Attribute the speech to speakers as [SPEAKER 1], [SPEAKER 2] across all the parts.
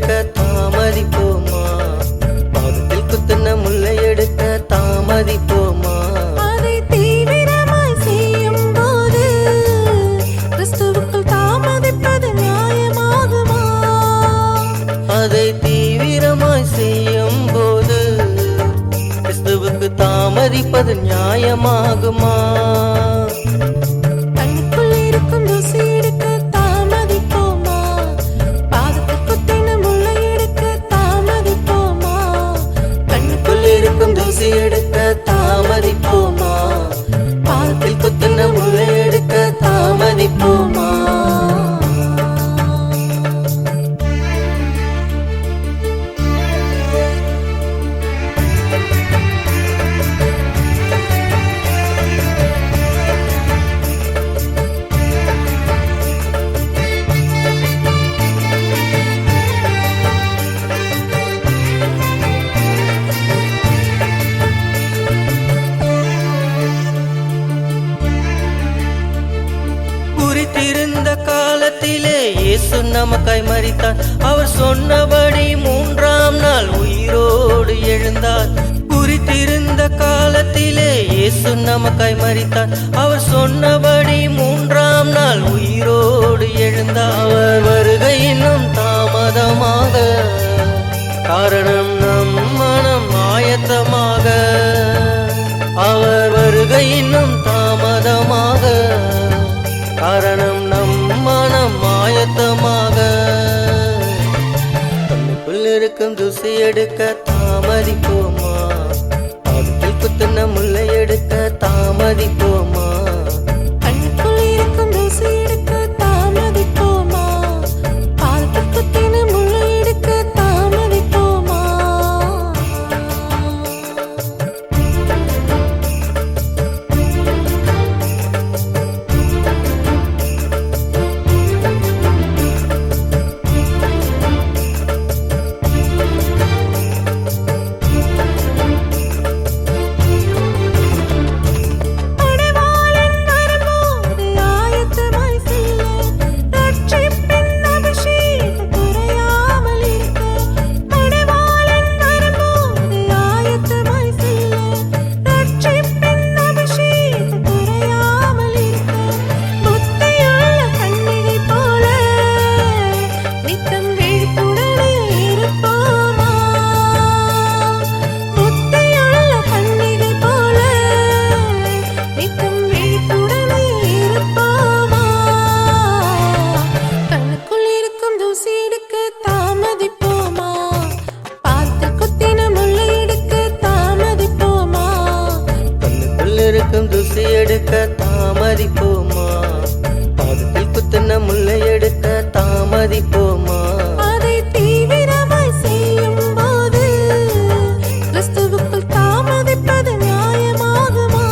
[SPEAKER 1] எடுக்க தாமதிப்போமா? பாதத்தில் குத்துன முல்லை எடுக்க தாமதிப்போமா?
[SPEAKER 2] அதை தீவிரமாய் செய்யும் போது கிறிஸ்துவுக்குள் தாமதிப்பது நியாயமாகுமா?
[SPEAKER 1] அதை தீவிரமாய் செய்யும் போது கிறிஸ்துவுக்கு தாமதிப்பது நியாயமாகுமா?
[SPEAKER 2] கண்ணுக்குள் இருக்கும் தூசி எடுக்க தாமதிப்போமா? பாதத்தில் குத்தின முல்லை எடுக்க தாமதிப்போமா?
[SPEAKER 1] கண்ணுக்குள் இருக்கும் தூசி எடுக்க தாமதிப்போமா? பாதத்தில் குத்துன முல்லை எடுக்க தாமதிப்போமா? குறித்திருந்த காலத்திலே இயேசு நமக்காய் மரித்தார். அவர் சொன்னபடி மூன்றாம் நாள் உயிரோடு எழுந்தார். குறித்திருந்த காலத்திலே இயேசு நமக்காய் மரித்தார். அவர் சொன்னபடி மூன்றாம் நாள் உயிரோடு எழுந்தார். அவர் வருகை இன்னும் தாமதமாக, காரணம் நம் மனம் ஆயத்தமாக. அவர் வருகை இன்னும் தாமதமாக, காரணம் நம் மனம் ஆயத்தமாக. கண்ணுக்குள் இருக்கும் தூசி எடுக்க தாமதிப்போமா? பாதத்தில் குத்துன முல்லை எடுக்க தாமதிப்போமா?
[SPEAKER 2] கண்ணுக்குள் இருக்கும் தூசி எடுக்க தாமதிப்போமா? பாதத்தில் குத்தின முல்லை எடுக்க தாமதிப்போமா? படைவாளன் வரும்போது ஆயத்தமாய் செல்ல, ரட்சிப்பின் அபிஷேகம் குறையாமல் இருக்க. படைவாளன் வரும்போது ஆயத்தமாய் செல்ல, ரட்சிப்பின் அபிஷேகம் குறையாமல் இருக்க. புத்தியுள்ள கன்னிகை போல நித்தம் விழிப்புடனே இருப்போமா? புத்தியுள்ள கன்னிகை போல நித்தம் விழிப்புடனே இருப்போமா? கண்ணுக்குள் இருக்கும் தூசி எடுக்க தாமதிப்போமா? பாதத்தில் குத்தின முல்லை எடுக்க தாமதிப்போமா?
[SPEAKER 1] கண்ணுக்குள் இருக்கும் தூசி எடுக்க தாமதிப்போமா? பாதத்தில் குத்துன முல்லை எடுக்க தாமதிப்போமா?
[SPEAKER 2] அதை தீவிரமாய் செய்யும் போது கிறிஸ்துவுக்குள் தாமதிப்பது நியாயமாகுமா?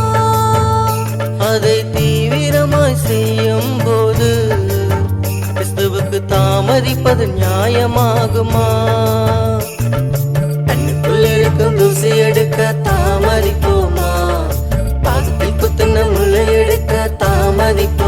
[SPEAKER 1] அதை தீவிரமாய் செய்யும் போது கிறிஸ்துவுக்கு தாமதிப்பது நியாயமாகுமா? கண்ணுக்குள் இருக்கும் தூசி எடுக்க தாமதிப்போமா? பாதத்தில் குத்துன முல்லை எடுக்க தாமதிப்போமா?